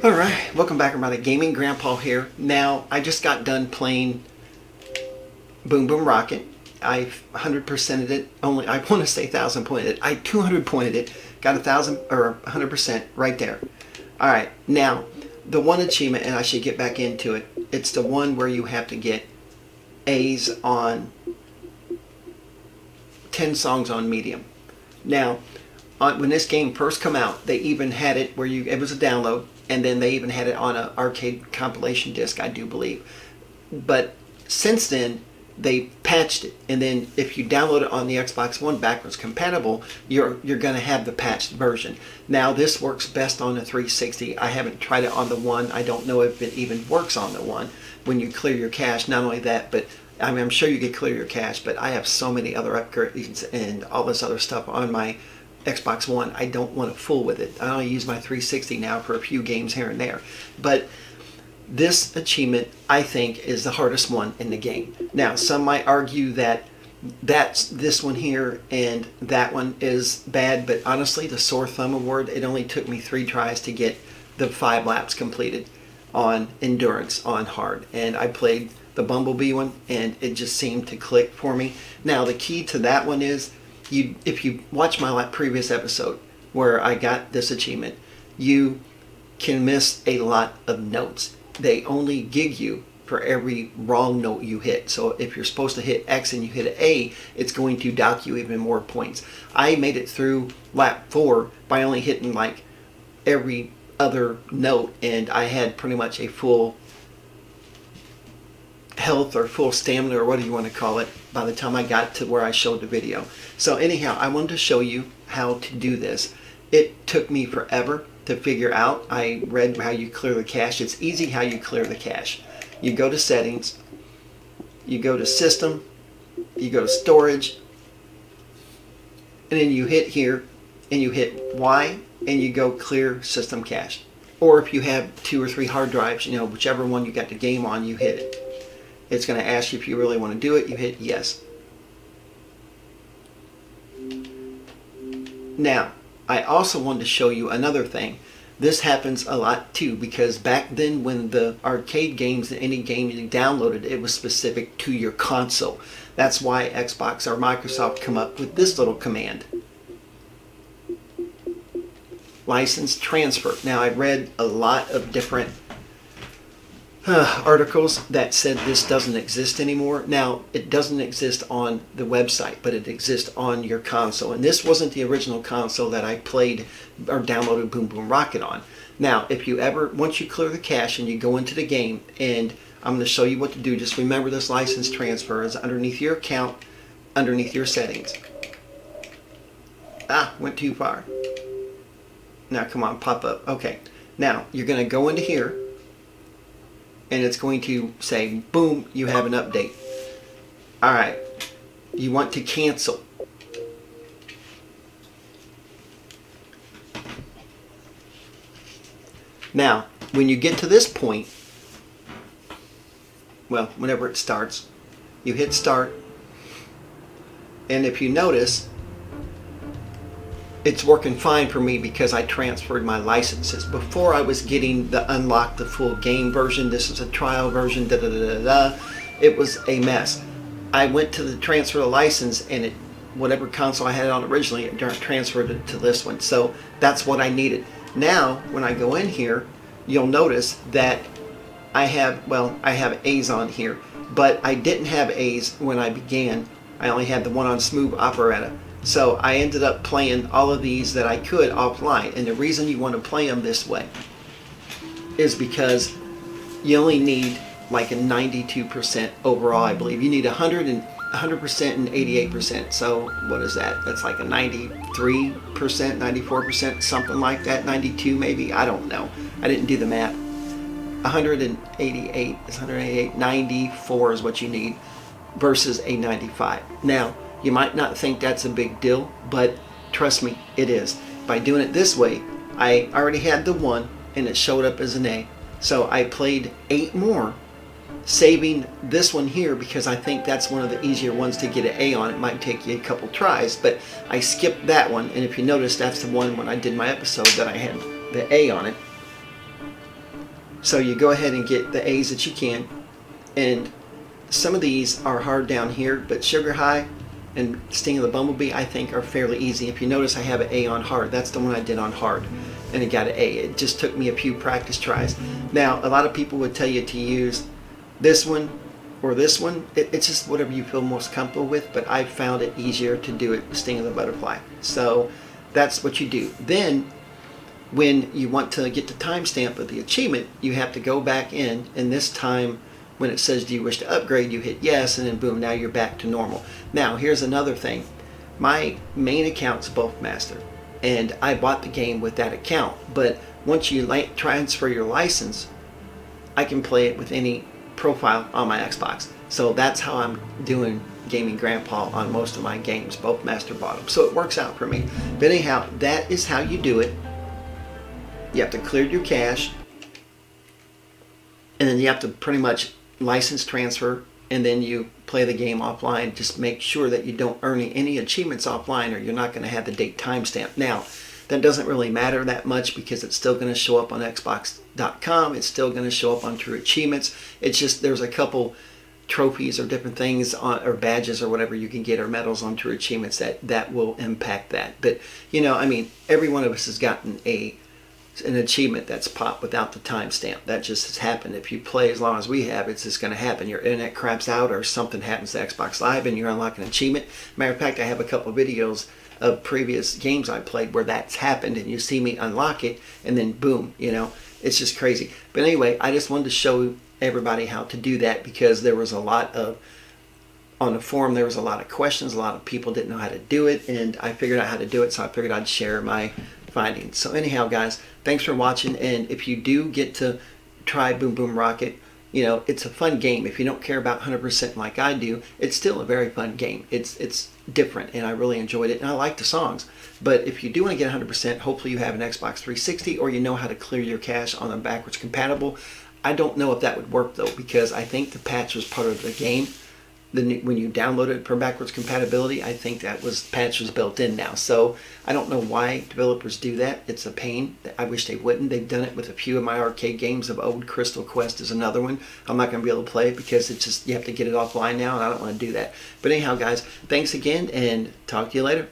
Alright, welcome back everybody. Gaming Grandpa here. Now, I just got done playing Boom Boom Rocket. I 100%ed it. Only, I want to say 1,000 pointed it. I 200 pointed it. Got 1,000 or 100% right there. Alright, now, the one achievement, and I should get back into it. It's the one where you have to get A's on 10 songs on medium. Now, when this game first come out, they even had it where it was a download, and then they even had it on an arcade compilation disc, I do believe. But since then, they patched it, and then if you download it on the Xbox One backwards compatible, you're going to have the patched version. Now, this works best on the 360. I haven't tried it on the One. I don't know if it even works on the One when you clear your cache. Not only that, but I mean, I'm sure you could clear your cache, but I have so many other upgrades and all this other stuff on my Xbox One. I don't want to fool with it. I only use my 360 now for a few games here and there. But this achievement, I think, is the hardest one in the game. Now, some might argue that this one here and that one is bad, but honestly, the sore thumb award, it only took me 3 tries to get the 5 laps completed on endurance on hard. And I played the Bumblebee one, and it just seemed to click for me. Now, the key to that one is, if you watch my previous episode where I got this achievement, you can miss a lot of notes. They only gig you for every wrong note you hit. So if you're supposed to hit X and you hit A, it's going to dock you even more points. I made it through lap 4 by only hitting like every other note, and I had pretty much a full health or full stamina, or whatever you want to call it, by the time I got to where I showed the video. So anyhow, I wanted to show you how to do this. It took me forever to figure out. I read how you clear the cache. It's easy how you clear the cache. You go to settings, you go to system, you go to storage, and then you hit here and you hit Y and you go clear system cache. Or if you have 2 or 3 hard drives, you know, whichever one you got the game on, you hit it. It's going to ask you if you really want to do it. You hit yes. Now, I also wanted to show you another thing. This happens a lot too, because back then when the arcade games and any game you downloaded, it was specific to your console. That's why Xbox or Microsoft come up with this little command. License transfer. Now, I read a lot of different articles that said this doesn't exist anymore. Now, it doesn't exist on the website, but it exists on your console. And this wasn't the original console that I played or downloaded Boom Boom Rocket on. Now, if you ever, once you clear the cache and you go into the game, and I'm going to show you what to do, just remember this license transfer is underneath your account, underneath your settings. Went too far. Now, come on, pop up. Okay. Now, you're going to go into here, and it's going to say, boom, you have an update. Alright, you want to cancel. Now, when you get to this point, well, whenever it starts, you hit start, and if you notice, it's working fine for me because I transferred my licenses. Before, I was getting the unlock the full game version. This is a trial version. It was a mess. I went to the transfer the license, and whatever console I had it on originally, it transferred it to this one. So that's what I needed. Now, when I go in here, you'll notice that I have A's on here, but I didn't have A's when I began. I only had the one on Smooth Operetta. So I ended up playing all of these that I could offline. And the reason you want to play them this way is because you only need like a 92% overall, I believe. You need 100% and 88%. So what is that? That's like a 93%, 94%, something like that. 92 maybe. I don't know. I didn't do the math. 188 is 188. 94 is what you need versus a 95. Now, you might not think that's a big deal, but trust me, it is. By doing it this way, I already had the 1 and it showed up as an A. So I played 8 more, saving this one here because I think that's one of the easier ones to get an A on. It might take you a couple tries, but I skipped that one. And if you notice, that's the one when I did my episode that I had the A on it. So you go ahead and get the A's that you can, and some of these are hard down here, but Sugar High and Sting of the Bumblebee I think are fairly easy. If you notice, I have an A on hard. That's the one I did on hard, and it got an A. It just took me a few practice tries. Now, a lot of people would tell you to use this one or this one. It's just whatever you feel most comfortable with, but I found it easier to do it with Sting of the Butterfly. So that's what you do. Then when you want to get the timestamp of the achievement, you have to go back in, and this time when it says do you wish to upgrade, you hit yes, and then boom, now you're back to normal. Now here's another thing. My main account's Bulkmaster, and I bought the game with that account, but once you transfer your license, I can play it with any profile on my Xbox. So that's how I'm doing Gaming Grandpa on most of my games, Bulkmaster bottom. So it works out for me. But anyhow, that is how you do it. You have to clear your cache, and then you have to pretty much license transfer, and then you play the game offline. Just make sure that you don't earn any achievements offline, or you're not going to have the date timestamp. Now, that doesn't really matter that much because it's still going to show up on Xbox.com. It's still going to show up on True Achievements. It's just there's a couple trophies or different things or badges or whatever you can get, or medals on True Achievements that will impact that. But you know, I mean, every one of us has gotten an achievement that's popped without the timestamp. That just has happened. If you play as long as we have, it's just going to happen. Your internet craps out, or something happens to Xbox Live and you're unlocking an achievement. Matter of fact, I have a couple of videos of previous games I played where that's happened, and you see me unlock it, and then boom, you know, it's just crazy. But anyway, I just wanted to show everybody how to do that, because there was a lot of, on the forum, there was a lot of questions. A lot of people didn't know how to do it, and I figured out how to do it, so I figured I'd share my findings. So anyhow, guys, thanks for watching, and if you do get to try Boom Boom Rocket, you know, it's a fun game. If you don't care about 100% like I do, it's still a very fun game. It's different, and I really enjoyed it, and I like the songs. But if you do want to get 100%, hopefully you have an Xbox 360, or you know how to clear your cache on a backwards compatible. I don't know if that would work though, because I think the patch was part of the game. When you download it for backwards compatibility, I think that patch was built in now. So I don't know why developers do that. It's a pain. I wish they wouldn't. They've done it with a few of my arcade games. Of old Crystal Quest is another one. I'm not going to be able to play it because it's just, you have to get it offline now, and I don't want to do that. But anyhow, guys, thanks again, and talk to you later.